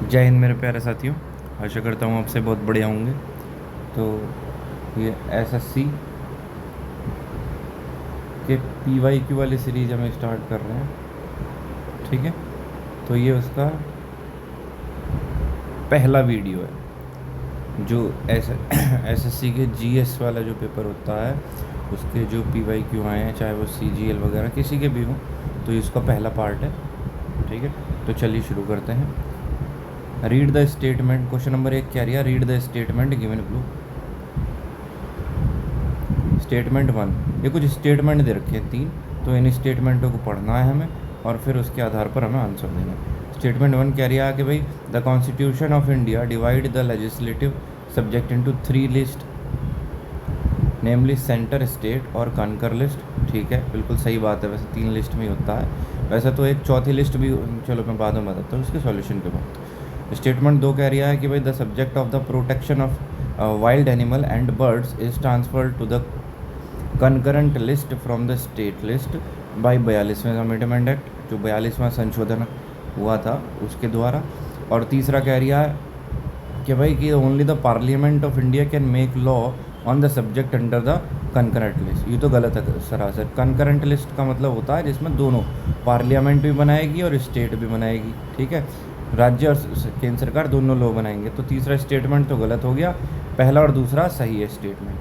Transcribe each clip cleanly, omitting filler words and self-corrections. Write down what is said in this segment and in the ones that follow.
जय हिंद मेरे प्यारे साथियों। आशा करता हूँ आपसे बहुत बढ़िया होंगे। तो ये एसएससी के पीवाईक्यू वाली सीरीज हम स्टार्ट कर रहे हैं, ठीक है। तो ये उसका पहला वीडियो है जो एसएससी के जीएस वाला जो पेपर होता है उसके जो पीवाईक्यू आए हैं, चाहे वो सीजीएल वगैरह किसी के भी हों, तो ये उसका पहला पार्ट है, ठीक है। तो चलिए शुरू करते हैं। Read the statement. Question number 1 क्या रहा? Read the statement given blue. Statement 1, ये कुछ स्टेटमेंट दे रखे हैं 3, तो इन स्टेटमेंटों को पढ़ना है हमें और फिर उसके आधार पर हमें आंसर देना है। स्टेटमेंट 1 क्या रहा कि भाई the constitution of India divide the legislative subject into 3 list, namely centre, state और कनकर लिस्ट। ठीक है, बिल्कुल सही बात है। वैसे 3 लिस्ट में ही होता है, वैसे तो एक चौथी लिस्ट भी, चलो मैं बाद में बताता हूँ उसके सॉल्यूशन के बाद। स्टेटमेंट 2 कह रहा है कि भाई the subject of the protection of wild animal and birds is transferred to the concurrent list from the state list by 42वें अमेंडमेंट एक्ट, जो 42वां संशोधन हुआ था उसके द्वारा। और तीसरा कह रहा है कि भाई कि only the parliament of India can make law on the subject under the concurrent list. ये तो गलत है सरासर। कंकरेंट लिस्ट का मतलब होता है जिसमें दोनों पार्लियामेंट भी बनाएगी और स्टेट भी बनाएगी, ठीक है। राज्य और केंद्र सरकार दोनों लॉ बनाएंगे। तो तीसरा स्टेटमेंट तो गलत हो गया, पहला और दूसरा सही है स्टेटमेंट।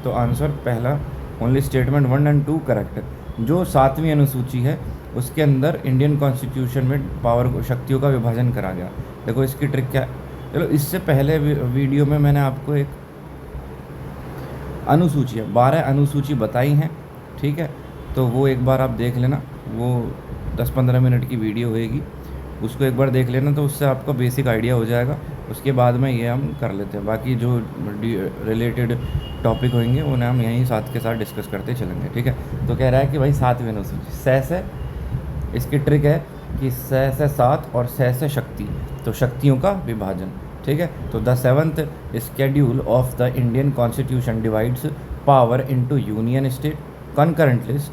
तो आंसर पहला, ओनली स्टेटमेंट 1 एंड 2 करेक्ट है। जो 7वीं अनुसूची है उसके अंदर इंडियन कॉन्स्टिट्यूशन में पावर शक्तियों का विभाजन करा गया। देखो इसकी ट्रिक क्या है। चलो इससे पहले वीडियो में मैंने आपको एक अनुसूची 12 अनुसूची बताई हैं, ठीक है। तो वो एक बार आप देख लेना, वो 10-15 मिनट की वीडियो होएगी, उसको एक बार देख लेना तो उससे आपको बेसिक आइडिया हो जाएगा। उसके बाद में ये हम कर लेते हैं, बाकी जो रिलेटेड टॉपिक होंगे उन्हें हम यहीं साथ के साथ डिस्कस करते चलेंगे, ठीक है। तो कह रहा है कि भाई 7वीं अनुसूची से इसकी ट्रिक है कि से 7 और से शक्ति, तो शक्तियों का विभाजन, ठीक है। तो the 7th schedule of the Indian constitution divides power into union state, concurrent list,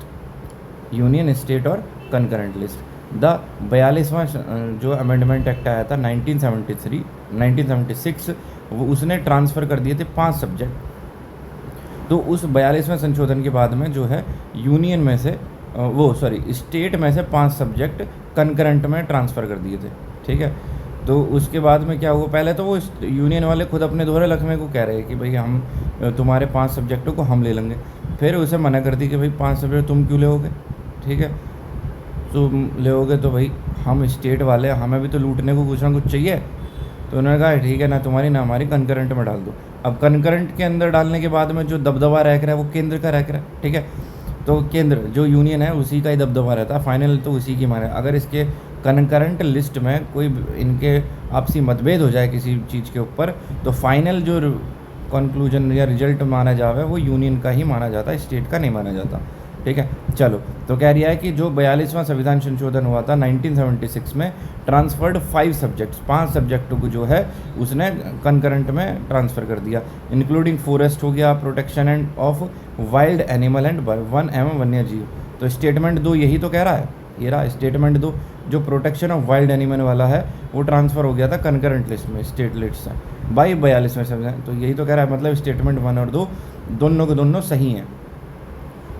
union state और कनकरेंट लिस्ट। द 42वां जो अमेंडमेंट एक्ट आया था 1976, वो उसने ट्रांसफ़र कर दिए थे 5 सब्जेक्ट। तो उस 42वें संशोधन के बाद में जो है यूनियन में से स्टेट में से 5 सब्जेक्ट कनकरेंट में ट्रांसफ़र कर दिए थे, ठीक है। तो उसके बाद में क्या हुआ, पहले तो वो यूनियन वाले खुद अपने दोहरे लखमे को कह रहे हैं कि भाई हम तुम्हारे 5 सब्जेक्टों को हम ले लेंगे। फिर उसे मना कर दी कि भाई 5 सब्जेक्ट तुम क्यों लोगे, ठीक है। तुम लोगे तो भाई हम स्टेट वाले, हमें भी तो लूटने को कुछ ना कुछ चाहिए। तो उन्होंने कहा ठीक है, ना तुम्हारी ना हमारी, कनकरेंट में डाल दो। अब कनकरेंट के अंदर डालने के बाद में जो दबदबा रह रहा है वो केंद्र का रह रहा है, ठीक है। तो केंद्र जो यूनियन है उसी का ही दबदबा रहता है, फाइनल तो उसी की माने। अगर इसके कनकरेंट लिस्ट में कोई इनके आपसी मतभेद हो जाए किसी चीज़ के ऊपर, तो फाइनल जो कंक्लूजन या रिजल्ट माना जावे वो यूनियन का ही माना जाता है, स्टेट का नहीं माना जाता, ठीक है। चलो, तो कह रहा है कि जो 42वां संविधान संशोधन हुआ था 1976 में, ट्रांसफर्ड 5 सब्जेक्ट्स, 5 सब्जेक्टों को जो है उसने कनकरेंट में ट्रांसफ़र कर दिया, इंक्लूडिंग फॉरेस्ट हो गया, protection end of wild animal and one एवं वन्य जीव। तो स्टेटमेंट 2 यही तो कह रहा है, ये रहा स्टेटमेंट 2, जो प्रोटेक्शन ऑफ वाइल्ड एनिमल वाला है वो ट्रांसफ़र हो गया था कनकरेंट लिस्ट में, स्टेट लिस्ट से बाई 42वें संविधान। तो यही तो कह रहा है, मतलब स्टेटमेंट 1 और 2 दोनों के दोनों सही हैं।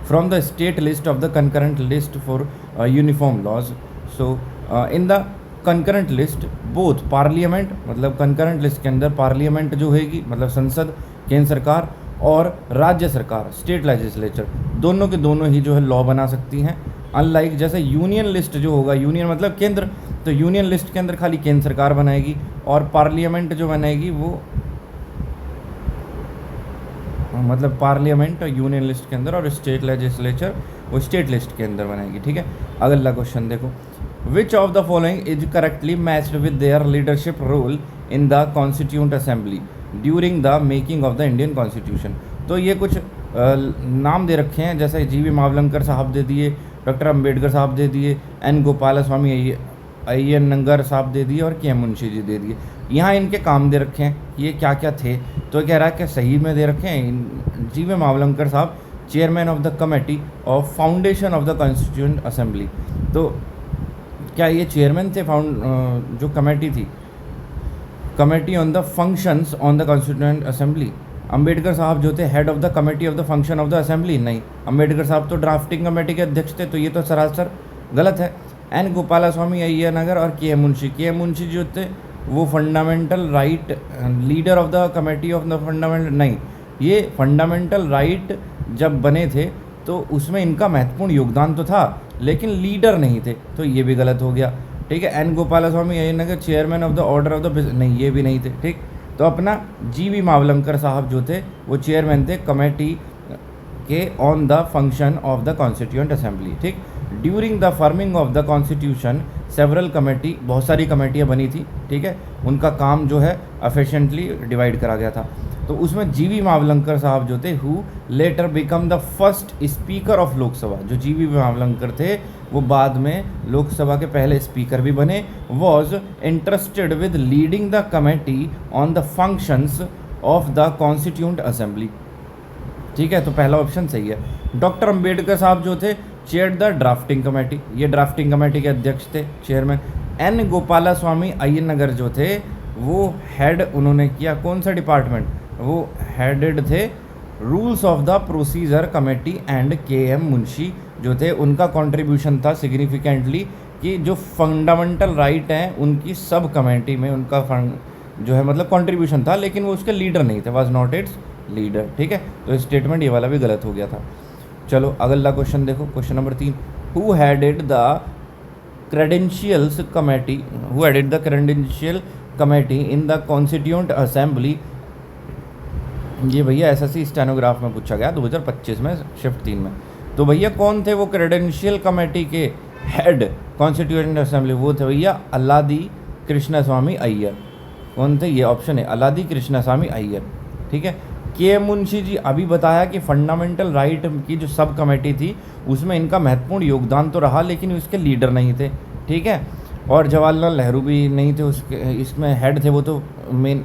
From the state list of the concurrent list for uniform laws. So in the concurrent list both parliament, मतलब concurrent list के अंदर पार्लियामेंट जो होगी मतलब संसद, केंद्र सरकार और राज्य सरकार, स्टेट लेजिस्लेचर, दोनों के दोनों ही जो है लॉ बना सकती हैं। अनलाइक जैसे यूनियन लिस्ट जो होगा, यूनियन मतलब केंद्र, तो यूनियन लिस्ट के अंदर खाली केंद्र सरकार बनाएगी और पार्लियामेंट जो बनाएगी वो मतलब पार्लियामेंट यूनियन लिस्ट के अंदर और स्टेट लेजिस्लेचर वो स्टेट लिस्ट के अंदर बनाएगी, ठीक है। अगला क्वेश्चन देखो, which of the following is correctly matched with their leadership role in the constituent assembly during the making of the Indian constitution. तो ये कुछ नाम दे रखे हैं, जैसे जी वी मावलंकर साहब दे दिए, डॉक्टर अम्बेडकर साहब दे दिए, एन गोपाल स्वामी अय्यर नंगर साहब दे दिए और के एम मुंशी जी दे दिए। यहाँ इनके काम दे रखे हैं, ये क्या क्या थे, तो कह रहा है कि सही में दे रखे हैं। जी वी मावलंकर साहब chairman of the committee of foundation of the constituent assembly. तो क्या ये चेयरमैन थे जो कमेटी थी, committee on the functions on the constituent assembly? Ambedkar साहब जो थे head of the committee of the function of the assembly? नहीं, अंबेडकर साहब तो ड्राफ्टिंग कमेटी के अध्यक्ष थे, तो ये तो सरासर गलत है। एन गोपालास्वामी अय्यर और के एम मुंशी जो थे वो fundamental right leader of the committee of the fundamental? नहीं, ये फंडामेंटल राइट जब बने थे तो उसमें इनका महत्वपूर्ण योगदान तो था, लेकिन लीडर नहीं थे, तो ये भी गलत हो गया। ठीक है, N Gopalaswami Iyer chairman of the order of the, नहीं ये भी नहीं थे। ठीक, तो अपना जी.वी. मावलंकर साहब जो थे वो चेयरमैन थे कमेटी के on the function of the constituent assembly. ठीक, during the forming of the constitution several committee, बहुत सारी कमेटियाँ बनी थी। ठीक है, उनका काम जो है एफिशिएंटली डिवाइड करा गया था। तो उसमें जी.वी. मावलंकर साहब जो थे who letter become the first speaker of Lok Sabha, जो जी.वी. मावलंकर थे वो बाद में लोकसभा के पहले स्पीकर भी बने, was interested with leading the committee on the functions of the constituent assembly. ठीक है, तो पहला ऑप्शन सही है। डॉक्टर अंबेडकर साहब जो थे चेयर द ड्राफ्टिंग कमेटी, ये ड्राफ्टिंग कमेटी के अध्यक्ष थे, चेयरमैन। एन गोपालास्वामी अय्यर जो थे वो हेड उन्होंने किया कौन सा डिपार्टमेंट, वो हेडेड थे rules of the procedure committee. And के एम मुंशी जो थे उनका कंट्रीब्यूशन था सिग्निफिकेंटली कि जो फंडामेंटल राइट हैं उनकी सब कमेटी में उनका जो है मतलब कंट्रीब्यूशन था, लेकिन वो उसके लीडर नहीं थे, वाज नॉट इट्स लीडर। ठीक है, तो स्टेटमेंट ये वाला भी गलत हो गया था। चलो अगला क्वेश्चन देखो, question number 3, who headed the credentials committee, who headed the credential committee in the constituent assembly? ये भैया एसएससी स्टेनोग्राफ में पूछा गया 2025 में शिफ्ट 3 में। तो भैया कौन थे वो क्रेडेंशियल कमेटी के हेड कॉन्स्टिट्यूएंट असेंबली? वो थे भैया अल्लादी कृष्णस्वामी अय्यर। कौन थे? ये ऑप्शन है अल्लादी कृष्णस्वामी अय्यर। ठीक है, के मुंशी जी अभी बताया कि फंडामेंटल राइट की जो सब कमेटी थी उसमें इनका महत्वपूर्ण योगदान तो रहा, लेकिन उसके लीडर नहीं थे। ठीक है, और जवाहरलाल नेहरू भी नहीं थे उसके, इसमें हेड थे, वो तो मेन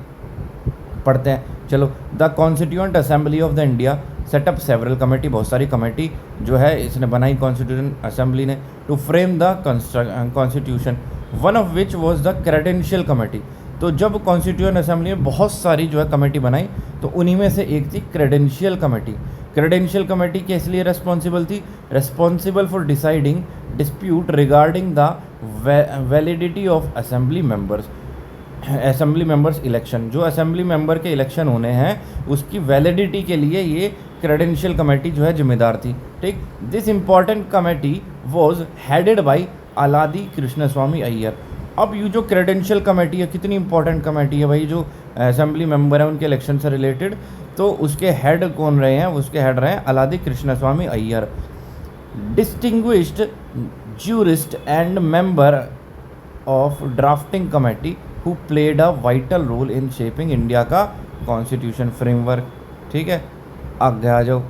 पढ़ते हैं। चलो, the constituent assembly of the India setup several committee, बहुत सारी कमेटी जो है इसने बनाई कॉन्स्टिट्यूशन असेंबली ने, to frame the constitution, one of which was the credential committee. तो जब कॉन्स्टिट्यूएंट असेंबली में बहुत सारी जो है कमेटी बनाई तो उन्हीं में से एक थी क्रेडेंशियल कमेटी। क्रेडेंशियल कमेटी किस लिए रेस्पॉन्सिबल थी? Responsible for deciding dispute regarding the validity of assembly members election. जो असेंबली मेंबर के इलेक्शन होने हैं उसकी वैलिडिटी के लिए ये क्रेडेंशियल कमेटी जो है जिम्मेदार थी। ठीक, this important committee was headed by Alladi Krishnaswamy Ayyar. अब ये जो क्रेडेंशियल कमेटी है कितनी इंपॉर्टेंट कमेटी है भाई, जो असेंबली मेंबर है उनके इलेक्शन से रिलेटेड, तो उसके हेड कौन रहे हैं? उसके हेड रहे हैं Alladi Krishnaswamy Ayyar, distinguished jurist and member of drafting committee who played a vital role in shaping India का कॉन्स्टिट्यूशन फ्रेमवर्क। ठीक है, आगे आ जाओ।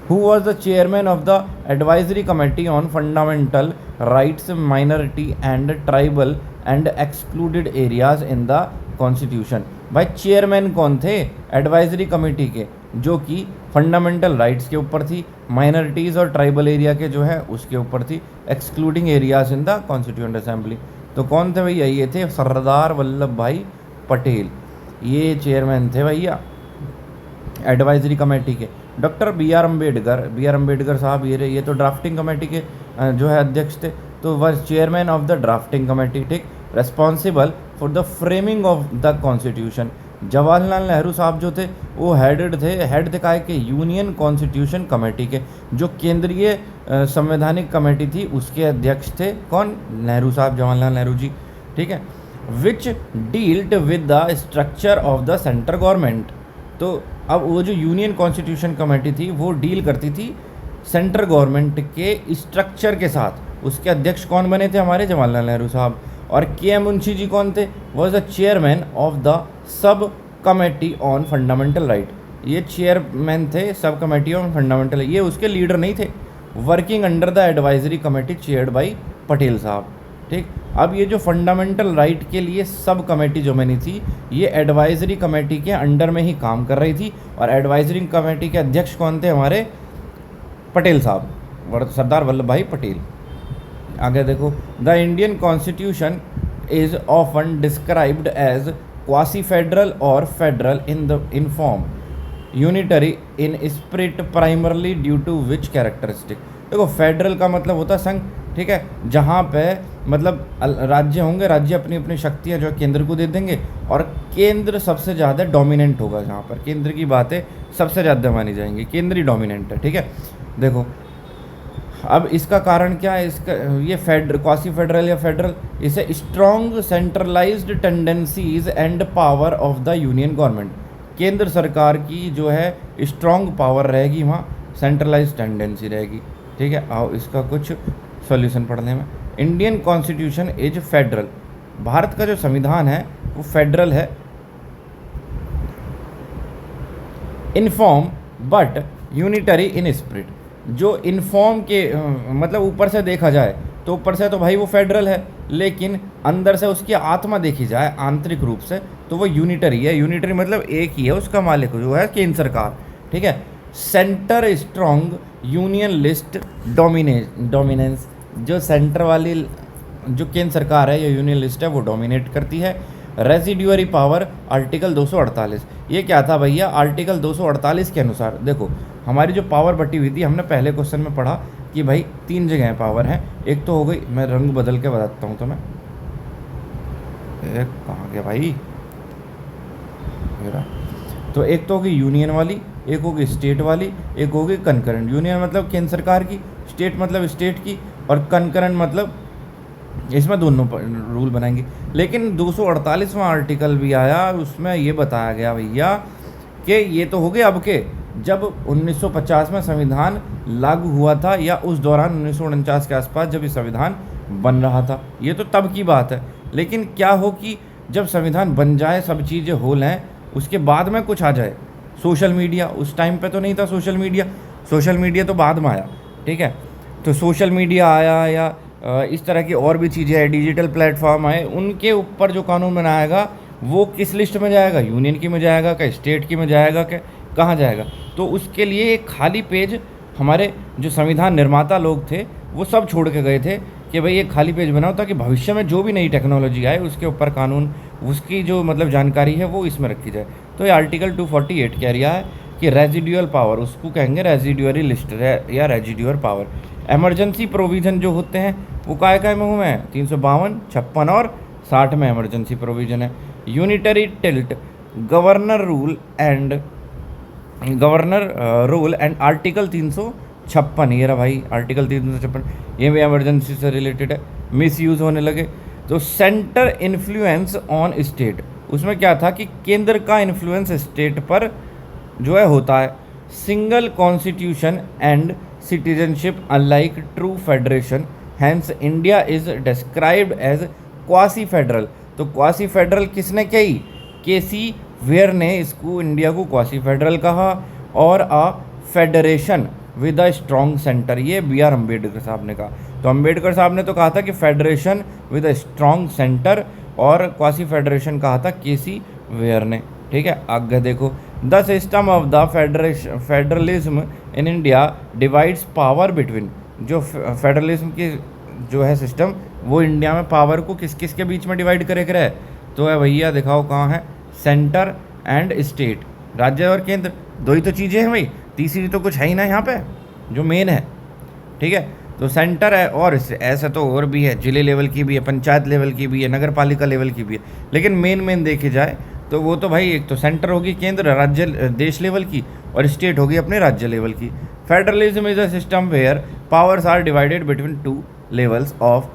Who was the chairman of the advisory committee on fundamental rights minority and tribal and excluded areas in the constitution? भाई chairman कौन थे advisory committee के, जो कि फंडामेंटल राइट्स के ऊपर थी, माइनॉरिटीज़ और ट्राइबल एरिया के जो है उसके ऊपर थी, excluding areas in the constituent assembly. तो कौन थे भैया? ये थे सरदार वल्लभ भाई पटेल, ये चेयरमैन थे भैया एडवाइजरी कमेटी के। डॉक्टर बी आर अम्बेडकर साहब ये तो ड्राफ्टिंग कमेटी के जो है अध्यक्ष थे, तो वह chairman of the drafting committee. ठीक, responsible for the framing of the constitution. Jawaharlal Nehru साहब जो थे वो हेड थे काय के यूनियन कॉन्स्टिट्यूशन कमेटी के, जो केंद्रीय संवैधानिक कमेटी थी उसके अध्यक्ष थे कौन? नेहरू साहब, जवाहरलाल नेहरू जी। ठीक है, which dealt with the structure of the central government. तो अब वो जो यूनियन कॉन्स्टिट्यूशन कमेटी थी वो डील करती थी सेंट्रल गवर्नमेंट के स्ट्रक्चर के साथ। उसके अध्यक्ष कौन बने थे? हमारे जवाहरलाल नेहरू साहब। और के एम मुंशी जी कौन थे? Was the chairman of the sub committee on fundamental right. ये चेयरमैन थे सब कमेटी ऑन फंडामेंटल, ये उसके लीडर नहीं थे। Working under the advisory committee chaired by Patel साहब। ठीक, अब ये जो फंडामेंटल राइट के लिए सब कमेटी जो बनी थी ये एडवाइजरी कमेटी के अंडर में ही काम कर रही थी, और एडवाइजरी कमेटी के अध्यक्ष कौन थे? हमारे पटेल साहब, सरदार वल्लभ भाई पटेल। आगे देखो, the Indian constitution is often described as quasi federal और federal in form, unitary in spirit primarily due to which characteristic. देखो फेडरल का मतलब होता है संघ, ठीक है, जहाँ पे मतलब राज्य होंगे, राज्य अपनी अपनी शक्तियाँ जो है केंद्र को दे देंगे और केंद्र सबसे ज़्यादा डोमिनेंट होगा, जहाँ पर केंद्र की बातें सबसे ज़्यादा मानी जाएंगी, केंद्र ही डोमिनेंट है, ठीक है। देखो अब इसका कारण क्या है, इसका ये क्वासी फेडरल या फेडरल, इसे strong centralised tendencies and power of the union government, केंद्र सरकार की जो है स्ट्रॉन्ग पावर रहेगी, वहाँ सेंट्रलाइज टेंडेंसी रहेगी, ठीक है। आओ इसका कुछ सॉल्यूशन पढ़ने में। Indian constitution is federal, Bharat का जो संविधान है वो फेडरल है, in form but unitary in spirit. जो इन फॉर्म के मतलब ऊपर से देखा जाए तो ऊपर से तो भाई वो फेडरल है, लेकिन अंदर से उसकी आत्मा देखी जाए आंतरिक रूप से तो वो यूनिटरी है। यूनिटरी मतलब एक ही है, उसका मालिक जो है केंद्र सरकार, ठीक है। Centre strong union list dominance, जो सेंटर वाली जो केंद्र सरकार है या यूनियन लिस्ट है वो डोमिनेट करती है। रेजिड्यूअरी पावर आर्टिकल 248, ये क्या था भैया, आर्टिकल 248 के अनुसार देखो हमारी जो पावर बटी हुई थी, हमने पहले क्वेश्चन में पढ़ा कि भाई 3 जगह पावर है, एक तो हो गई, मैं रंग बदल के बताता हूँ तुम्हें, एक कहाँ गया भाई मेरा, तो एक तो होगी यूनियन वाली, एक होगी स्टेट वाली, एक होगी कंकरेंट। यूनियन मतलब केंद्र सरकार की, स्टेट मतलब स्टेट की, और कंकरेंट मतलब इसमें दोनों रूल बनाएंगे। लेकिन 248वां आर्टिकल भी आया, उसमें ये बताया गया भैया कि ये तो हो गए अब के, जब 1950 में संविधान लागू हुआ था या उस दौरान 1949 के आसपास जब ये संविधान बन रहा था, ये तो तब की बात है। लेकिन क्या हो कि जब संविधान बन जाए, सब चीज़ें हो लें, उसके बाद में कुछ आ जाए, सोशल मीडिया, उस टाइम पे तो नहीं था सोशल मीडिया तो बाद में आया, ठीक है। तो सोशल मीडिया आया या इस तरह की और भी चीज़ें हैं, डिजिटल प्लेटफॉर्म आए, उनके ऊपर जो कानून बनाएगा वो किस लिस्ट में जाएगा, यूनियन की में जाएगा क्या, स्टेट की में जाएगा क्या, कहाँ जाएगा। तो उसके लिए एक खाली पेज हमारे जो संविधान निर्माता लोग थे वो सब छोड़ के गए थे कि भाई ये खाली पेज बनाओ, ताकि भविष्य में जो भी नई टेक्नोलॉजी आए उसके ऊपर कानून, उसकी जो मतलब जानकारी है वो इसमें रखी जाए। तो ये आर्टिकल 248 कह रहा है कि रेजिडुअल पावर, उसको कहेंगे रेजिडुअरी लिस्ट या रेजिडुअल पावर। एमरजेंसी प्रोविज़न जो होते हैं वो काय में हुए हैं, 352, 56 और 60 में एमरजेंसी प्रोविज़न है। Unitary tilt, governor rule and article 356, ये रहा भाई आर्टिकल 356, ये भी एमरजेंसी से रिलेटेड है, मिस यूज़ होने लगे। तो सेंटर इन्फ्लुएंस ऑन स्टेट, उसमें क्या था कि केंद्र का इन्फ्लुएंस स्टेट पर जो है होता है। Single constitution and citizenship unlike true federation, hence India is described as quasi federal. तो क्वासी फेडरल किसने कही, केसी वेयर ने इसको, इंडिया को क्वासी फेडरल कहा। और अ federation with a strong centre, ये BR अम्बेडकर साहब ने कहा। तो अम्बेडकर साहब ने तो कहा था कि federation with a strong centre, और क्वासी फेडरेशन कहा था केसी वेयर ने, ठीक है। आगे देखो, the system of the federalism in India divides power between, जो फेडरलिज्म की जो है सिस्टम वो इंडिया में पावर को किस किस के बीच में डिवाइड करे करे, तो है भैया दिखाओ कहाँ है, सेंटर एंड स्टेट, राज्य और केंद्र, दो ही तो चीज़ें हैं भाई, तीसरी तो कुछ है ही ना यहाँ पे जो मेन है, ठीक है। तो सेंटर है, और ऐसा तो और भी है, जिले लेवल की भी है, पंचायत लेवल की भी है, नगर पालिका लेवल की भी है, लेकिन मेन देखी जाए तो वो तो भाई एक तो सेंटर होगी केंद्र राज्य देश लेवल की, और स्टेट होगी अपने राज्य लेवल की। Federalism is a system where powers are divided between 2 levels of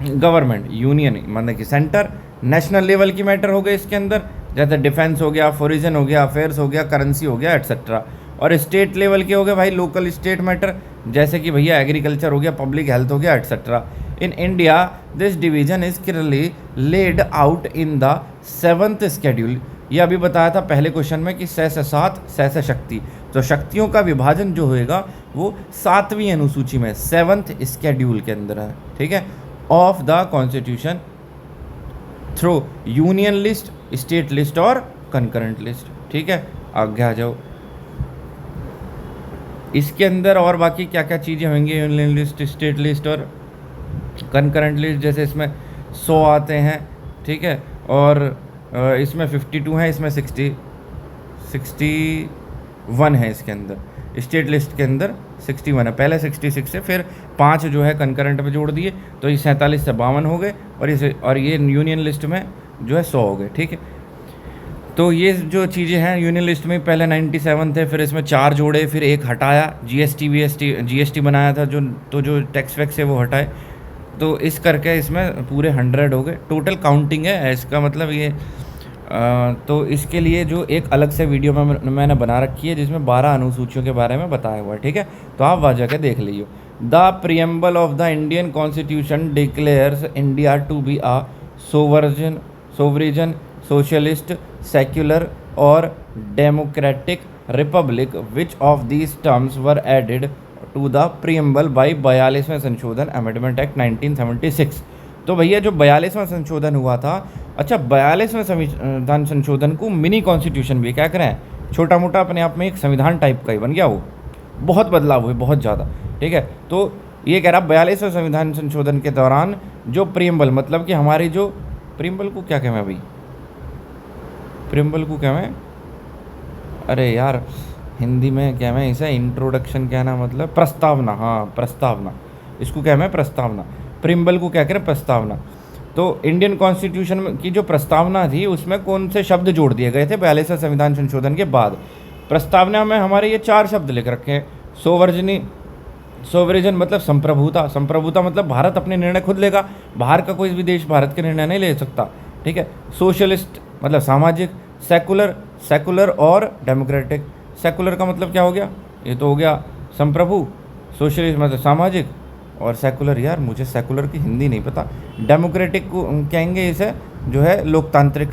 government, union मतलब कि सेंटर, नेशनल लेवल की मैटर हो गए इसके अंदर, जैसे डिफेंस हो गया, फॉरिजन हो गया, अफेयर्स हो गया, करेंसी हो गया, एट्सेट्रा। और स्टेट लेवल के हो गए भाई लोकल स्टेट मैटर, जैसे कि भैया एग्रीकल्चर हो गया, पब्लिक हेल्थ हो गया, etcetera. In India this division is clearly laid out in the 7th schedule, ये अभी बताया था पहले क्वेश्चन में कि 6 से 7, 6 से शक्ति, तो शक्तियों का विभाजन जो होएगा वो 7वीं अनुसूची में 7th शेड्यूल के अंदर है, ठीक है, of the constitution through union list, state list और कंकरेंट लिस्ट, ठीक है। आगे आ जाओ, इसके अंदर और बाकी क्या क्या चीज़ें होंगी, यूनियन लिस्ट, स्टेट लिस्ट और कंकरेंट लिस्ट जैसे इसमें 100 आते हैं, ठीक है, और इसमें 52 है, इसमें 61 है, इसके अंदर स्टेट लिस्ट के अंदर 61 है, पहले 66 से फिर 5 जो है कंकरेंट में जोड़ दिए तो ये 47 से 52 हो गए, और ये यूनियन लिस्ट में जो है 100 हो गए, ठीक है। तो ये जो चीज़ें हैं यूनियन लिस्ट में पहले 97 थे, फिर इसमें 4 जोड़े, फिर एक हटाया, जीएसटी बनाया था जो टैक्स वैक्स है वो हटाए, तो इस करके इसमें पूरे 100 हो गए। टोटल काउंटिंग है इसका मतलब ये तो इसके लिए जो एक अलग से वीडियो में मैंने बना रखी है जिसमें 12 अनुसूचियों के बारे में बताया हुआ है, ठीक है, तो आप वहाँ जाकर देख लीजिए। The preamble of the Indian constitution declares India to be a sovereign socialist secular और democratic republic which of these terms were added to the preamble by 42वें संशोधन अमेंडमेंट एक्ट 1976। तो भैया जो 42वां संशोधन हुआ था, अच्छा 42वें संविधान संशोधन को मिनी कॉन्स्टिट्यूशन भी क्या करें, छोटा मोटा अपने आप में एक संविधान टाइप का ही बन गया, वो बहुत बदलाव हुए, बहुत ज़्यादा, ठीक है। तो ये कह रहा 42वें संविधान संशोधन के दौरान जो प्रियम्बल मतलब कि हमारी जो प्रियम्बल को क्या कहें अभी, प्रियम्बल को क्या है, अरे यार हिंदी में क्या है इसे, इंट्रोडक्शन कहना मतलब प्रस्तावना, हाँ प्रस्तावना, इसको क्या है प्रस्तावना, प्रियम्बल को क्या करें प्रस्तावना। तो इंडियन कॉन्स्टिट्यूशन की जो प्रस्तावना थी उसमें कौन से शब्द जोड़ दिए गए थे 42वें संविधान संशोधन के बाद। प्रस्तावना में हमारे ये 4 शब्द लिख रखे हैं। सोवरेजन मतलब संप्रभुता मतलब भारत अपने निर्णय खुद लेगा, बाहर का कोई भी देश भारत के निर्णय नहीं ले सकता, ठीक है। सोशलिस्ट मतलब सामाजिक, सेकुलर और डेमोक्रेटिक। सेकुलर का मतलब क्या हो गया, ये तो हो गया संप्रभु, सोशलिस्ट मतलब सामाजिक, और सेकुलर यार मुझे सेकुलर की हिंदी नहीं पता, डेमोक्रेटिक को कहेंगे इसे जो है लोकतांत्रिक।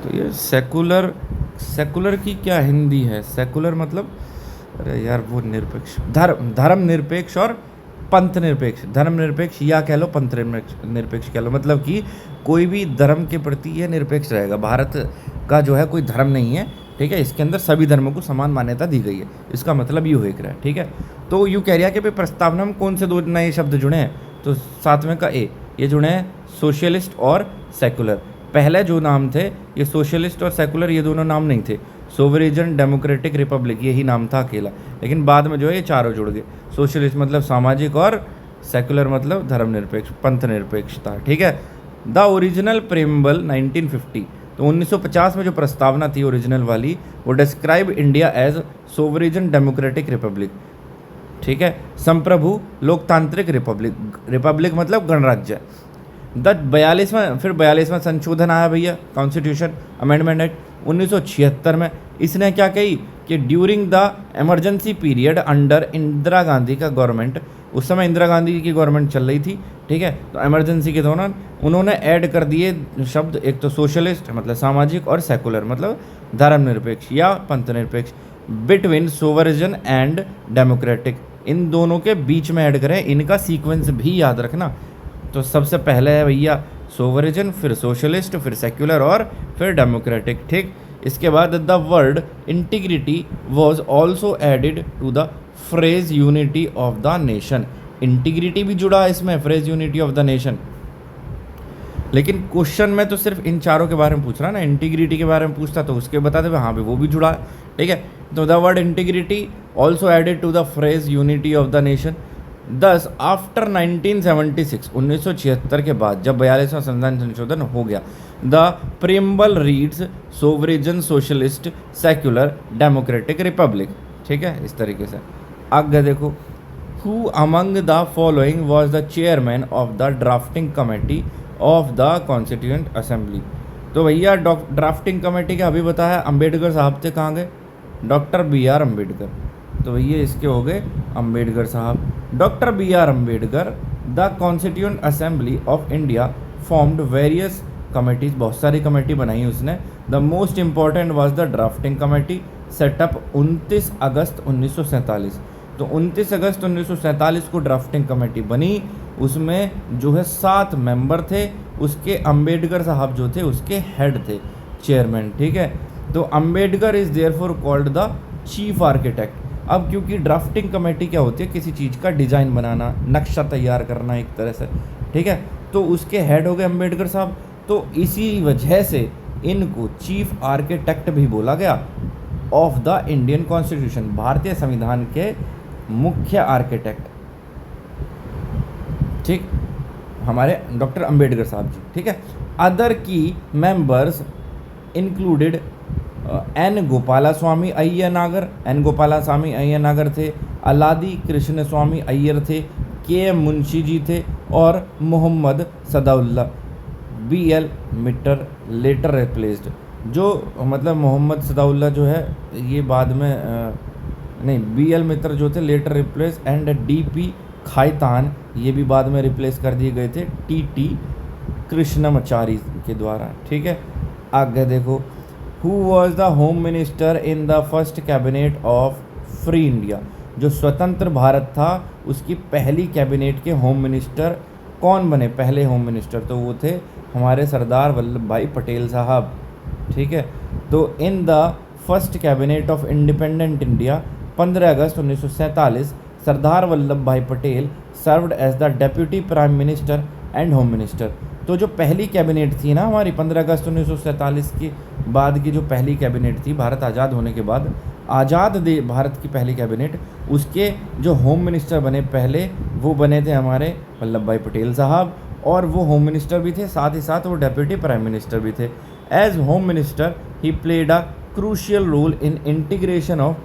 तो ये सेकुलर की क्या हिंदी है, सेकुलर मतलब अरे यार वो निरपेक्ष, धर्म निरपेक्ष और पंथ निरपेक्ष, धर्म निरपेक्ष या कह लो पंथ निरपेक्ष कह लो, मतलब कि कोई भी धर्म के प्रति यह निरपेक्ष रहेगा। भारत का जो है कोई धर्म नहीं है, ठीक है, इसके अंदर सभी धर्मों को समान मान्यता दी गई है, इसका मतलब यूँ हो रहा है, ठीक है। तो यूँ कह रहा है कि भाई प्रस्तावना में कौन से 2 नए शब्द जुड़े हैं, तो 7वें का ए, ये जुड़े हैं सोशलिस्ट और सेकुलर। पहले जो नाम थे ये सोशलिस्ट और सेकुलर, ये दोनों नाम नहीं थे, सोवरेजन डेमोक्रेटिक रिपब्लिक यही नाम था अकेला, लेकिन बाद में जो है ये चारों जुड़ गए, सोशलिस्ट मतलब सामाजिक और सेकुलर मतलब धर्मनिरपेक्ष पंथ निरपेक्षता, ठीक है। द ओरिजिनल प्रियम्बल 1950, तो 1950 में जो प्रस्तावना थी ओरिजिनल वाली, वो describe India as sovereign democratic republic, ठीक है, संप्रभु लोकतांत्रिक रिपब्लिक मतलब गणराज्य। द 42वां संशोधन आया भैया कॉन्स्टिट्यूशन अमेंडमेंट एक्ट 1976 में। इसने क्या कही कि during the emergency period under Indira Gandhi का गवर्नमेंट, उस समय इंदिरा गांधी की गवर्नमेंट चल रही थी, ठीक है, तो इमरजेंसी के दौरान उन्होंने ऐड कर दिए शब्द, एक तो सोशलिस्ट मतलब सामाजिक और सेकुलर मतलब धर्मनिरपेक्ष या पंथ निरपेक्ष, बिटवीन सोवरेजन एंड डेमोक्रेटिक, इन दोनों के बीच में ऐड करें, इनका सीक्वेंस भी याद रखना। तो सबसे पहले है भैया सोवरेजन, फिर सोशलिस्ट, फिर सेक्युलर और फिर डेमोक्रेटिक, ठीक। इसके बाद the word integrity was also added to the phrase unity of the nation. Integrity भी जुड़ा है इसमें, phrase unity of the nation, लेकिन क्वेश्चन में तो सिर्फ इन चारों के बारे में पूछ रहा ना, इंटीग्रिटी के बारे में पूछता तो उसके बता दे हाँ भाई वो भी जुड़ा है, ठीक है। तो the word integrity also added to the phrase unity of the nation. Thus after 1976 के बाद जब 42वां संविधान संशोधन हो गया, the preamble reads sovereign socialist secular democratic republic, ठीक है, इस तरीके से। आगे देखो, who among the following was the chairman of the drafting committee of the constituent assembly. तो भैया ड्राफ्टिंग कमेटी का अभी बताया अंबेडकर साहब थे, कहाँ गए, डॉक्टर BR अम्बेडकर, तो भैया इसके हो गए अम्बेडकर साहब। Doctor BR Ambedkar the constituent assembly of India formed various committees, बहुत सारी कमेटी बनाई उसने। The most important was the drafting committee setup 29 अगस्त 1947। तो 29 अगस्त 1947 को ड्राफ्टिंग कमेटी बनी, उसमें जो है 7 मेंबर थे, उसके अम्बेडकर साहब जो थे उसके हेड थे, चेयरमैन, ठीक है। तो Ambedkar is therefore called the chief architect. अब क्योंकि ड्राफ्टिंग कमेटी क्या होती है, किसी चीज़ का डिज़ाइन बनाना, नक्शा तैयार करना एक तरह से, ठीक है, तो उसके हेड हो गए अम्बेडकर साहब। तो इसी वजह से इनको चीफ आर्किटेक्ट भी बोला गया ऑफ द इंडियन कॉन्स्टिट्यूशन, भारतीय संविधान के मुख्य आर्किटेक्ट, ठीक, हमारे डॉक्टर अंबेडकर साहब जी, ठीक है। अदर की मेंबर्स इंक्लूडेड एन गोपाला स्वामी अय्यनागर, एन गोपाला स्वामी अय्यनागर थे, अलादी कृष्ण स्वामी अय्यर थे, के एम मुंशी जी थे, और Mohammad Saadulla, B L Mitter later replaced, जो मतलब मोहम्मद सदाउल्ला जो है ये बाद में नहीं, बी एल मित्र जो थे later replace, and D P Khaitan ये भी बाद में रिप्लेस कर दिए गए थे टी टी कृष्णमाचारी के द्वारा, ठीक है। आगे देखो, who was the home minister in the first cabinet of free India, जो स्वतंत्र भारत था उसकी पहली कैबिनेट के होम मिनिस्टर कौन बने, पहले होम मिनिस्टर, तो वो थे हमारे सरदार वल्लभ भाई पटेल साहब, ठीक है। तो in the first cabinet of independent India 15 August 1947 Sardar Vallabh Bhai Patel served as the deputy prime minister and home minister. तो जो पहली कैबिनेट थी ना हमारी 15 अगस्त 1947 के बाद की जो पहली कैबिनेट थी भारत आज़ाद होने के बाद, आज़ाद भारत की पहली कैबिनेट, उसके जो होम मिनिस्टर बने पहले वो बने थे हमारे वल्लभ भाई पटेल साहब, और वो होम मिनिस्टर भी थे, साथ ही साथ वो डेप्यूटी प्राइम मिनिस्टर भी थे। As home minister he played a crucial role in integration of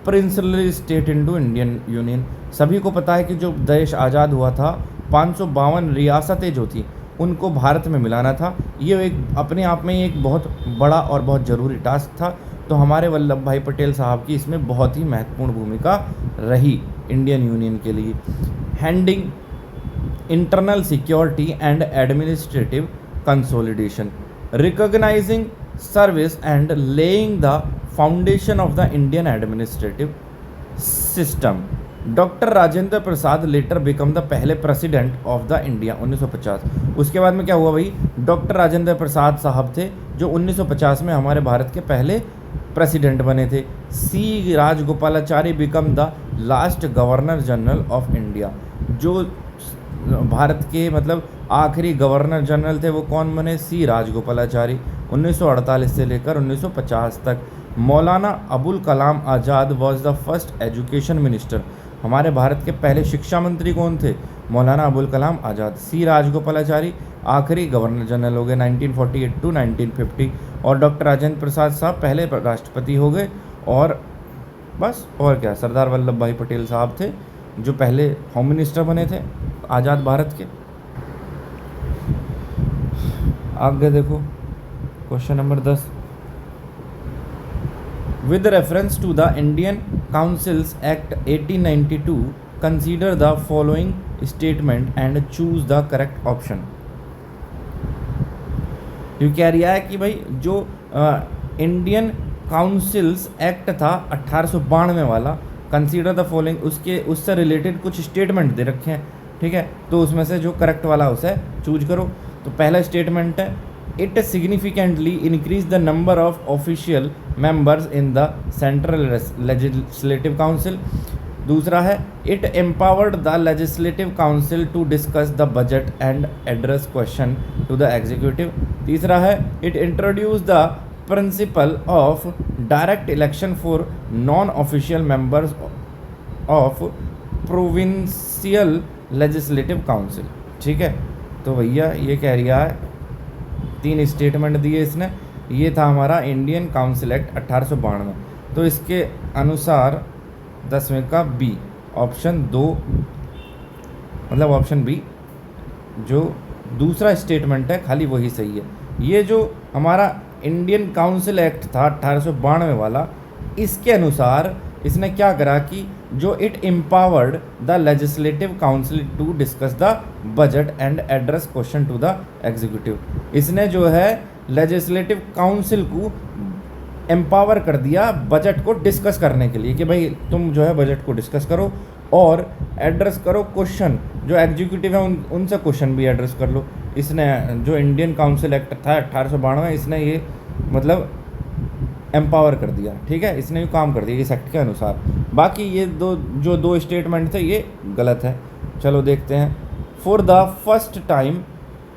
princely state into Indian union. सभी को पता है कि जो देश आज़ाद हुआ था 552 रियासतें जो थी उनको भारत में मिलाना था, ये एक अपने आप में एक बहुत बड़ा और बहुत ज़रूरी टास्क था। तो हमारे वल्लभ भाई पटेल साहब की इसमें बहुत ही महत्वपूर्ण भूमिका रही इंडियन यूनियन के लिए। Handing internal security and administrative consolidation, recognising service and laying the foundation of the Indian administrative system. Doctor Rajendra Prasad letter become the पहले प्रेसिडेंट ऑफ द इंडिया 1950। उसके बाद में क्या हुआ भाई, डॉक्टर राजेंद्र प्रसाद साहब थे जो 1950 में हमारे भारत के पहले प्रेसिडेंट बने थे। C Rajagopalachari became the last governor general of India, जो भारत के मतलब आखिरी गवर्नर जनरल थे वो कौन बने, सी राजगोपालाचारी, 1948 से लेकर 1950 तक। Maulana Abul Kalam Azad was the first education minister, हमारे भारत के पहले शिक्षा मंत्री कौन थे, मौलाना अबुल कलाम आज़ाद। सी राजगोपालाचारी आखिरी गवर्नर जनरल हो गए 1948 टू 1950, और डॉक्टर राजेंद्र प्रसाद साहब पहले राष्ट्रपति हो गए। और बस, और क्या, सरदार वल्लभ भाई पटेल साहब थे जो पहले होम मिनिस्टर बने थे आज़ाद भारत के। आगे देखो question number 10, with reference to the Indian Councils Act 1892 consider the following statement and choose the correct option। ये कह रहा है कि भाई जो इंडियन काउंसिल्स एक्ट था 1892 वाला, कंसीडर द फॉलोइंग, उससे रिलेटेड कुछ स्टेटमेंट दे रखे हैं, ठीक है, तो उसमें से जो करेक्ट वाला उसे चूज करो। तो पहला स्टेटमेंट है, it significantly increase the number of official members in the central legislative council. दूसरा है, it empowered the legislative council to discuss the budget and address question to the executive. तीसरा है, it introduce the principle of direct election for non official members of provincial legislative council, ठीक है। तो भैया ये कह रहा है, 3 स्टेटमेंट दिए इसने, ये था हमारा इंडियन काउंसिल एक्ट 1892। तो इसके अनुसार 10वें का बी, ऑप्शन 2, मतलब ऑप्शन बी जो दूसरा स्टेटमेंट है खाली वही सही है। ये जो हमारा इंडियन काउंसिल एक्ट था 1892 वाला, इसके अनुसार इसने क्या करा कि जो it empowered the legislative council to discuss the budget and address question to the executive, इसने जो है लेजिस्लेटिव काउंसिल को एम्पावर कर दिया बजट को डिस्कस करने के लिए कि भाई तुम जो है बजट को डिस्कस करो और एड्रेस करो क्वेश्चन, जो एग्जीक्यूटिव है उनसे क्वेश्चन भी एड्रेस कर लो। इसने जो इंडियन काउंसिल एक्ट था 1892, इसने ये मतलब एम्पावर कर दिया, ठीक है, इसने भी काम कर दिया इस एक्ट के अनुसार। बाकी ये दो स्टेटमेंट थे ये गलत है। चलो देखते हैं। For the first time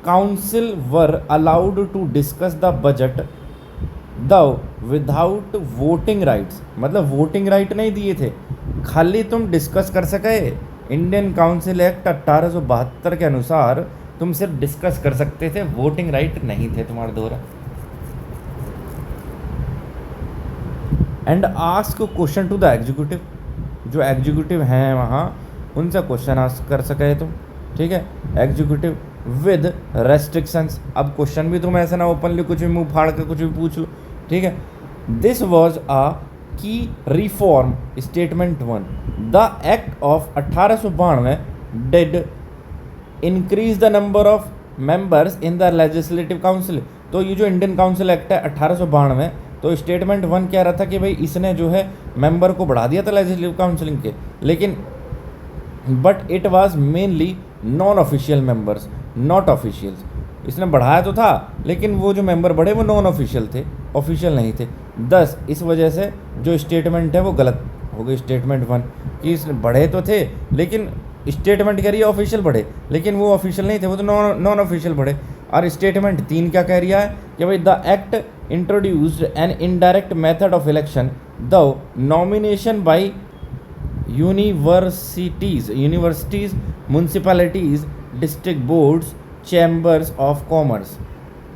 council were allowed to discuss the budget the without voting rights, मतलब वोटिंग राइट नहीं दिए थे, खाली तुम डिस्कस कर सके। इंडियन काउंसिल एक्ट 1872 के अनुसार तुम सिर्फ डिस्कस कर सकते थे, वोटिंग राइट नहीं थे तुम्हारे द्वारा। And ask question to the executive, जो एग्जीक्यूटिव हैं वहाँ उनसे क्वेश्चन आस्क कर सके तुम, ठीक है, एग्जीक्यूटिव विद रेस्ट्रिक्शंस। अब क्वेश्चन भी तुम ऐसा ना ओपनली कुछ भी मुंह फाड़ के कुछ भी पूछ लो, ठीक है। दिस वॉज अ की reform statement 1। The act of 1892 did increase the number of members in the legislative council. तो ये जो इंडियन काउंसिल एक्ट है 1892, तो स्टेटमेंट 1 कह रहा था कि भाई इसने जो है मेंबर को बढ़ा दिया था लेजिस्लेटिव काउंसिलिंग के, लेकिन but it was mainly non official members not officials. इसने बढ़ाया तो था लेकिन वो जो मेंबर बढ़े वो नॉन ऑफिशियल थे, ऑफिशियल नहीं थे। 10 इस वजह से जो स्टेटमेंट है वो गलत हो गई स्टेटमेंट 1 कि इसने बढ़े तो थे, लेकिन स्टेटमेंट कह रही है ऑफिशियल बढ़े, लेकिन वो ऑफिशियल नहीं थे, वो तो नॉन ऑफिशियल बढ़े। और स्टेटमेंट 3 क्या कह रहा है कि भाई the act introduced an indirect method of election the nomination by universities municipalities district boards chambers of commerce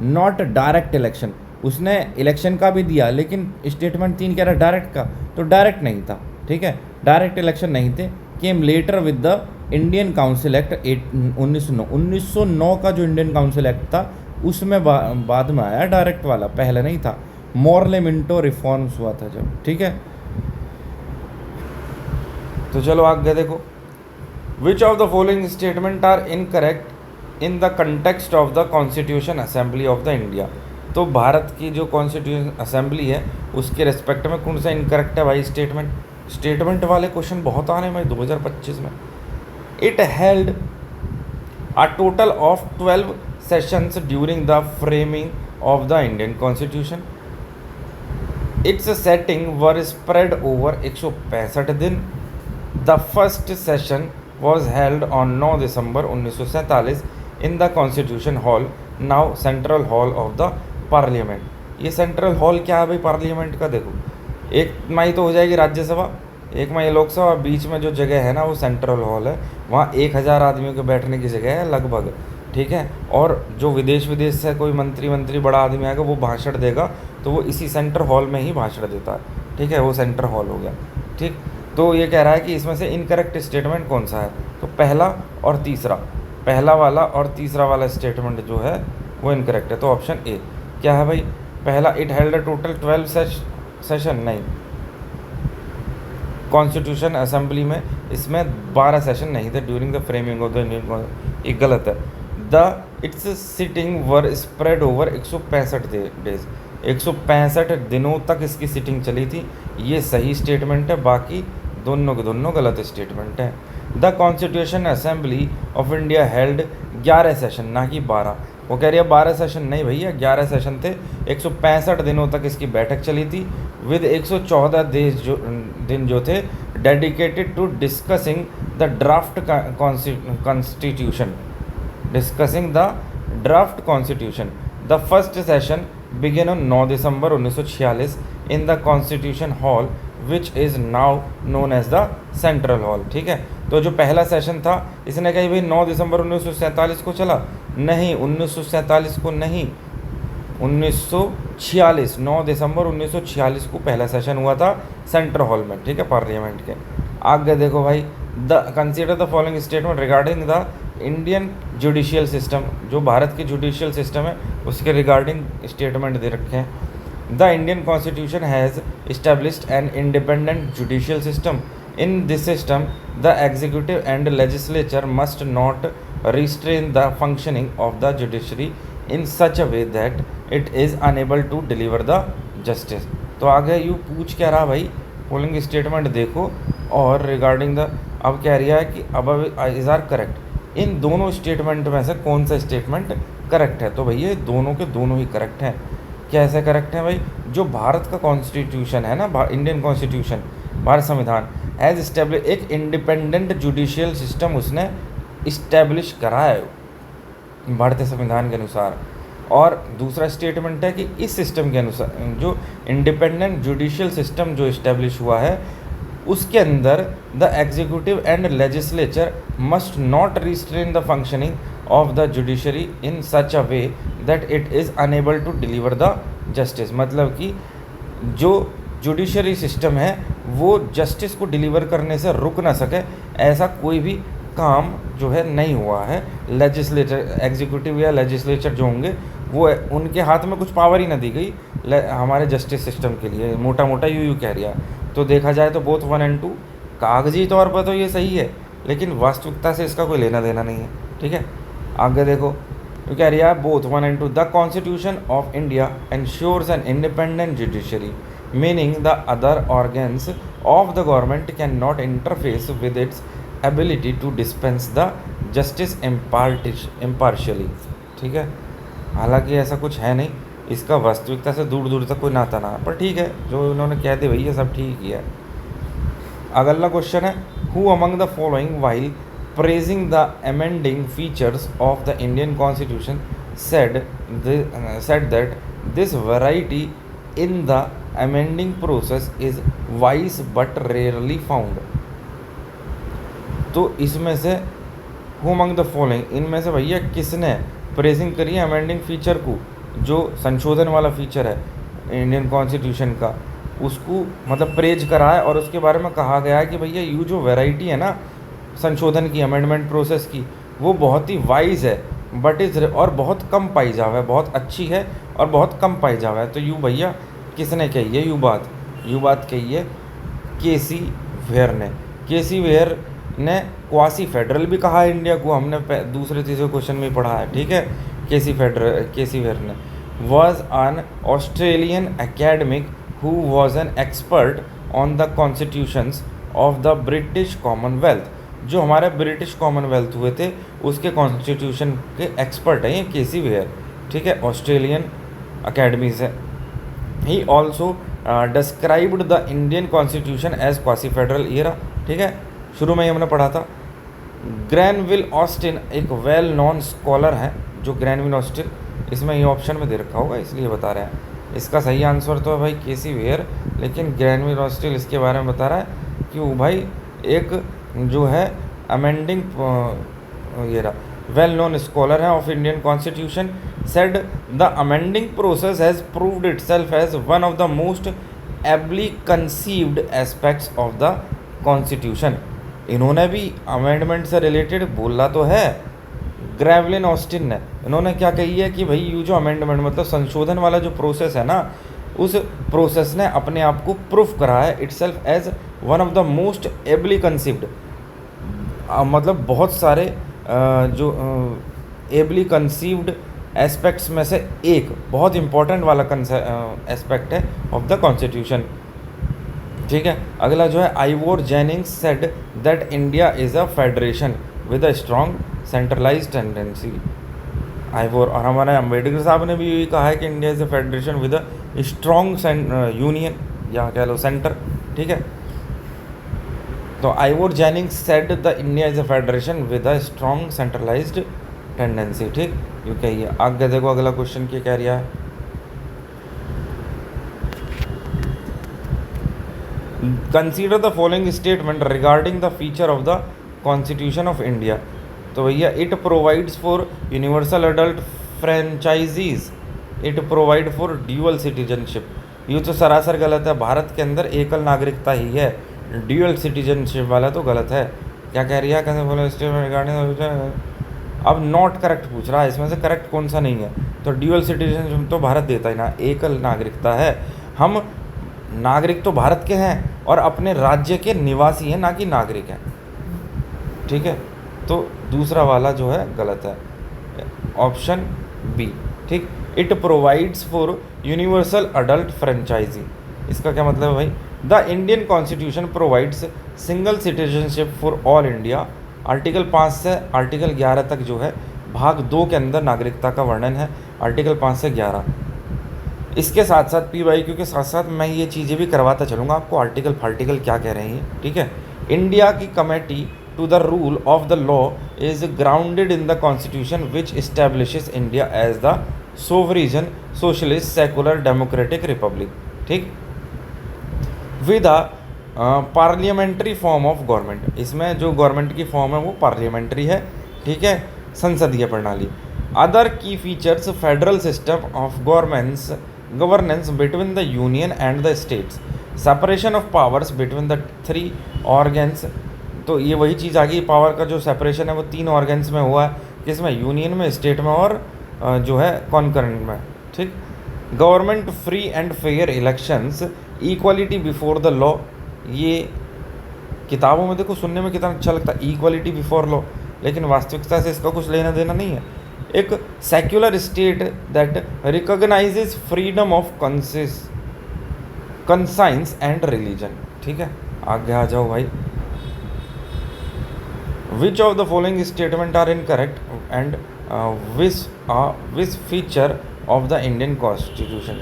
not direct election. उसने इलेक्शन का भी दिया, लेकिन स्टेटमेंट 3 कह रहा डायरेक्ट का, तो डायरेक्ट नहीं था, ठीक है, डायरेक्ट इलेक्शन नहीं थे। Came later with the Indian council act 1909 का जो इंडियन काउंसिल एक्ट था उसमें बाद में आया डायरेक्ट वाला, पहले नहीं था। मॉर्ले मिंटो रिफॉर्म्स हुआ था जब, ठीक है। तो चलो आगे देखो। Which of the following statement are incorrect in the context of the constitution assembly of the India. तो भारत की जो कॉन्स्टिट्यूशन असेंबली है उसके रिस्पेक्ट में कौन सा इनकरेक्ट है भाई स्टेटमेंट वाले क्वेश्चन बहुत आ रहे हैं भाई 2025 में। It held a total of 12 sessions during the framing of the Indian constitution. It's setting were spread over 165 दिन। The first session was held on 9 December 1947 in the Constitution Hall, now Central Hall of the Parliament। ये central hall क्या है भाई parliament का? देखो, एक माई तो हो जाएगी राज्यसभा, एक माई लोकसभा, बीच में जो जगह है ना वो सेंट्रल हॉल है, वहाँ 1000 आदमियों के बैठने की जगह है लगभग, ठीक है। और जो विदेश से कोई मंत्री बड़ा आदमी आएगा वो भाषण देगा तो वो इसी सेंट्रल हॉल में ही भाषण देता है, ठीक है, वो सेंट्रल हॉल हो गया, ठीक। तो ये कह रहा है कि इसमें से इनकरेक्ट स्टेटमेंट कौन सा है, तो पहला वाला और तीसरा वाला स्टेटमेंट जो है वो इनकरेक्ट है। तो ऑप्शन ए क्या है भाई? पहला, इट हेल्ड टोटल 12 सेशन, नहीं, कॉन्स्टिट्यूशन असेंबली में इसमेमें 12 सेशन नहीं थे during the framing of the Indian, एक गलत है। The it's sitting were spread over 165 days, 165 दिनों तक इसकी सिटिंग चली थी, ये सही स्टेटमेंट है, बाकी दोनों के दोनों गलत स्टेटमेंट है। The constitution assembly of India held 11 session, ना कि 12। वो कह रही है 12 सेशन नहीं भैया, 11 सेशन थे, 165 दिनों तक इसकी बैठक चली थी, विद 114 दिन जो थे dedicated to discussing the draft constitution. The first session begin on 9 December 1946 in the constitution hall which is now known as the central hall, ठीक है। तो जो पहला सेशन था इसने कही भाई 9 दिसंबर 1947 को चला, नहीं 1947 को नहीं, 1946, 9 दिसंबर 1946 को पहला सेशन हुआ था सेंट्रल हॉल में, ठीक है, पार्लियामेंट के। आगे देखो भाई, the consider the following statement regarding the Indian judicial system, जो भारत की जुडिशियल सिस्टम है उसके रिगार्डिंग स्टेटमेंट दे रखे हैं। The Indian constitution has established an independent judicial system. In this system, the executive and legislature must not restrain the functioning of the judiciary in such a way that it is unable to deliver the justice। तो आगे you पूछ क्या रहा भाई, following statement देखो और regarding the, अब कह रहा है कि अब इज आर करेक्ट। इन दोनों स्टेटमेंट में से कौन सा स्टेटमेंट करेक्ट है? तो भैया दोनों के दोनों ही करेक्ट हैं। कैसे करेक्ट है भाई? जो भारत का कॉन्स्टिट्यूशन है ना, इंडियन कॉन्स्टिट्यूशन, भारत संविधान, एज इस्टेब्लिश, एक इंडिपेंडेंट जुडिशियल सिस्टम उसने इस्टेब्लिश करा है भारतीय संविधान के अनुसार। और दूसरा स्टेटमेंट है कि इस सिस्टम के अनुसार, जो इंडिपेंडेंट जुडिशियल सिस्टम जो इस्टेब्लिश हुआ है, उसके अंदर the executive and legislature must not restrain the functioning of the judiciary in such a way that it is unable to deliver the justice. मतलब कि जो जुडिशरी सिस्टम है वो जस्टिस को डिलीवर करने से रुक ना सके, ऐसा कोई भी काम जो है नहीं हुआ है। लेजिस्लेचर, एग्जीक्यूटिव या लेजिस्लेचर जो होंगे वो उनके हाथ में कुछ पावर ही ना दी गई हमारे जस्टिस सिस्टम के लिए, मोटा मोटा यू कह रिया। तो देखा जाए तो बोथ 1 और 2 कागजी तौर पर तो ये सही है, लेकिन वास्तविकता से इसका कोई लेना देना नहीं है। ठीक है, आगे देखो तो कह रिया बोथ 1 और 2 the constitution of India ensures an independent judiciary meaning the other organs of the government can not interface with its ability to dispense the justice impartially. ठीक है, हालांकि ऐसा कुछ है नहीं, इसका वास्तविकता से दूर दूर तक कोई नाता ना, पर ठीक है, जो उन्होंने कह दिया भैया सब ठीक ही है। अगला क्वेश्चन है, who among the following while praising the amending features of the Indian constitution said that this variety in the amending process is wise but rarely found। तो इसमें से हु अमंग द फॉलोइंग, इनमें से भैया किसने praising करी है amending feature को, जो संशोधन वाला फीचर है इंडियन कॉन्स्टिट्यूशन का, उसको मतलब प्रेज करा है और उसके बारे में कहा गया है कि भैया ये जो वैरायटी है ना संशोधन की, अमेंडमेंट प्रोसेस की, वो बहुत ही वाइज है बट इज, और बहुत कम पाई जावे है, बहुत अच्छी है और बहुत कम पाई जावे है। तो यू भैया किसने कही है यू बात कही है केसी वेयर ने। केसी वेयर ने क्वासी फेडरल भी कहा है इंडिया को, हमने दूसरे तीसरे क्वेश्चन में पढ़ा है। ठीक है, केसी वेयर ने was an Australian academic who was an expert on the constitutions of the British Commonwealth. जो हमारे ब्रिटिश कॉमनवेल्थ हुए थे उसके कॉन्स्टिट्यूशन के एक्सपर्ट हैं ये केसी वेयर। ठीक है, ऑस्ट्रेलियन अकेडमी से। He also described the Indian constitution as quasi federal era. ठीक है, शुरू में ही हमने पढ़ा था। ग्रैनविल ऑस्टिन एक वेल नॉन स्कॉलर है, जो ग्रैनविल ऑस्टिन, इसमें ये ऑप्शन में दे रखा होगा इसलिए बता रहे हैं। इसका सही आंसर तो है भाई केसी वेयर, लेकिन ग्रैनविल ऑस्टिन इसके बारे में बता रहा है कि वो भाई एक जो है अमेंडिंग ये रहा वेल नोन स्कॉलर है of Indian constitution, said the amending process has proved itself as one of the most ably conceived aspects of the constitution. इन्होंने भी अमेंडमेंट से रिलेटेड बोला तो है ग्रैवलिन ऑस्टिन ने। इन्होंने क्या कही है कि भाई ये जो अमेंडमेंट मतलब संशोधन वाला जो प्रोसेस है ना, उस प्रोसेस ने अपने आप को प्रूफ करा है itself as one of the most ably conceived, मतलब बहुत सारे जो एबली कंसीव्ड एस्पेक्ट्स में से एक बहुत इंपॉर्टेंट वाला एस्पेक्ट है ऑफ द कॉन्स्टिट्यूशन। ठीक है, अगला जो है Ivor Jennings said that India is a federation with a strong centralised tendency. Ivor, और हमारे अम्बेडकर साहब ने भी यही कहा है कि India is a federation with a strong union, या कह लो सेंटर। ठीक है, तो Ivor Jennings said the India is a federation with a strong centralised tendency. ठीक, यू कहिए। आगे देखो अगला क्वेश्चन क्या कह रहा है, consider the following statement regarding the feature of the constitution of India. तो भैया it provides for universal adult franchises, it provide for dual citizenship. ये तो सरासर गलत है, भारत के अंदर एकल नागरिकता ही है, ड्यूअल सिटीजनशिप वाला तो गलत है। क्या कह रही है, कैसे फॉलो स्टेटमेंट रिगार्डिंग, अब नॉट करेक्ट पूछ रहा है, इसमें से करेक्ट कौन सा नहीं है। तो ड्यूअल सिटीजनशिप तो भारत देता ही ना, एकल नागरिकता है। हम नागरिक तो भारत के हैं और अपने राज्य के निवासी हैं, ना कि नागरिक हैं। ठीक है, तो दूसरा वाला जो है गलत है, ऑप्शन बी। ठीक, it provides for universal adult franchise. इसका क्या मतलब है भाई, the Indian constitution provides single citizenship for all India. Article 5 से आर्टिकल 11 तक जो है भाग 2 के अंदर नागरिकता का वर्णन है, आर्टिकल 5 से 11। इसके साथ साथ PYQ के साथ साथ मैं ये चीज़ें भी करवाता चलूँगा आपको, आर्टिकल फार्टिकल क्या कह रहे हैं, ठीक है। इंडिया की committee to the rule of the law is grounded in the constitution which establishes India as the sovereign socialist secular democratic republic, ठीक, with a parliamentary form of government. इसमें जो गवर्नमेंट की फॉर्म है वो parliamentary है, ठीक है, संसदीय प्रणाली। अदर की features federal system of governance between the union and the states, separation of powers between the 3 organs. तो ये वही चीज़ आ गई, पावर का जो सेपरेशन है वो 3 ऑर्गन्स में हुआ है, किसमें, यूनियन में, स्टेट में और जो है कॉन्करेंट में, ठीक। Government free and fair elections, equality before the law. ये किताबों में देखो सुनने में कितना अच्छा लगता है, इक्वालिटी बिफोर लॉ, लेकिन वास्तविकता से इसका कुछ लेना देना नहीं है। एक secular state that recognises freedom of conscience and religion, ठीक है। आगे आ जाओ भाई। Which of the following statement are incorrect and which feature of the Indian constitution,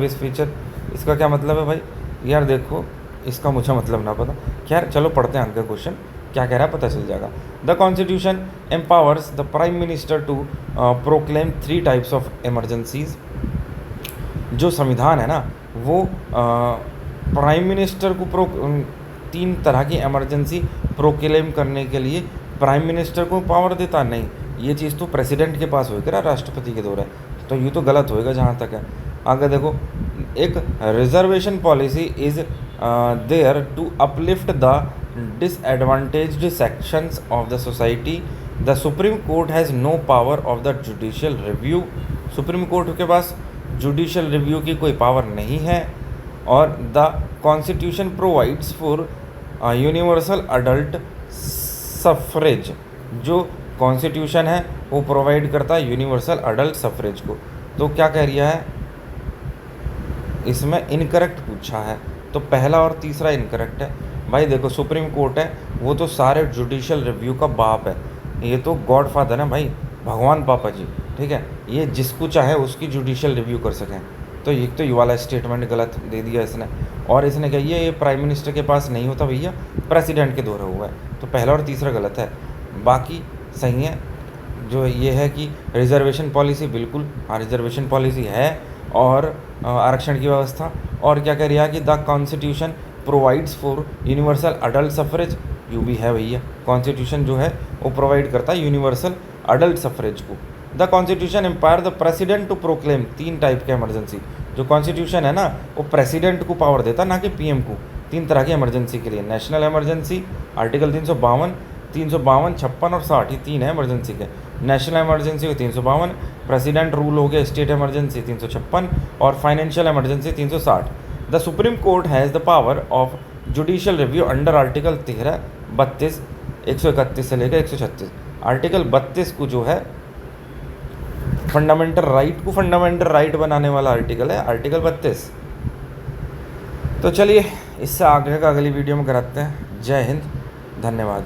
which feature, इसका क्या मतलब है भाई यार, देखो इसका मुझे मतलब ना पता, खैर चलो पढ़ते हैं आगे क्वेश्चन क्या कह रहा है, पता चल जाएगा। The constitution empowers the prime minister to proclaim 3 types of emergencies. जो संविधान है ना वो प्राइम मिनिस्टर को 3 तरह की इमरजेंसी प्रोक्लेम करने के लिए प्राइम मिनिस्टर को पावर देता नहीं, ये चीज़ तो प्रेसिडेंट के पास होएगा, राष्ट्रपति के द्वारा, तो ये तो गलत होएगा जहाँ तक है। आगे देखो, एक reservation policy is there to uplift the disadvantaged sections of the society. The Supreme Court has no power of the judicial review. Supreme court के पास जुडिशियल रिव्यू की कोई पावर नहीं है। और the constitution provides for universal adult suffrage. जो constitution है वो provide करता है यूनिवर्सल अडल्ट सफरेज को। तो क्या कह रहा है इसमें, इनकरेक्ट पूछा है, तो पहला और तीसरा इनकरेक्ट है। भाई देखो सुप्रीम कोर्ट है वो तो सारे जुडिशियल रिव्यू का बाप है, ये तो गॉड फादर है भाई, भगवान पापा जी, ठीक है, ये जिसको चाहे उसकी जुडिशियल रिव्यू कर सकें। तो ये तो ये वाला स्टेटमेंट गलत दे दिया इसने। और इसने कहा ये प्राइम मिनिस्टर के पास नहीं होता भैया, प्रेसिडेंट के द्वारा हुआ है, तो पहला और तीसरा गलत है, बाकी सही है। जो ये है कि रिजर्वेशन पॉलिसी, बिल्कुल हाँ रिजर्वेशन पॉलिसी है, और आरक्षण की व्यवस्था। और क्या कह रहा है कि the constitution provides for universal adult suffrage, you भी है भैया, कॉन्स्टिट्यूशन जो है वो प्रोवाइड करता है यूनिवर्सल अडल्ट सफरेज को। The constitution empire the president to proclaim 3 type के इमरजेंसी। जो कॉन्स्टिट्यूशन है ना वो प्रेसिडेंट को पावर देता, ना कि पीएम को, 3 तरह की इमरजेंसी के लिए। नेशनल इमरजेंसी आर्टिकल 352, 56 और 60, ये 3 है इमरजेंसी के। नेशनल इमरजेंसी को 352, प्रेसिडेंट रूल हो गया, स्टेट इमरजेंसी 356 और financial emergency 360। The supreme court has the power of judicial review under article 13, 32, 131 से लेकर 136। आर्टिकल 32 को जो है फंडामेंटल राइट को फंडामेंटल राइट बनाने वाला आर्टिकल है, आर्टिकल 32। तो चलिए इससे आगे का अगली वीडियो में कराते हैं। जय हिंद, धन्यवाद।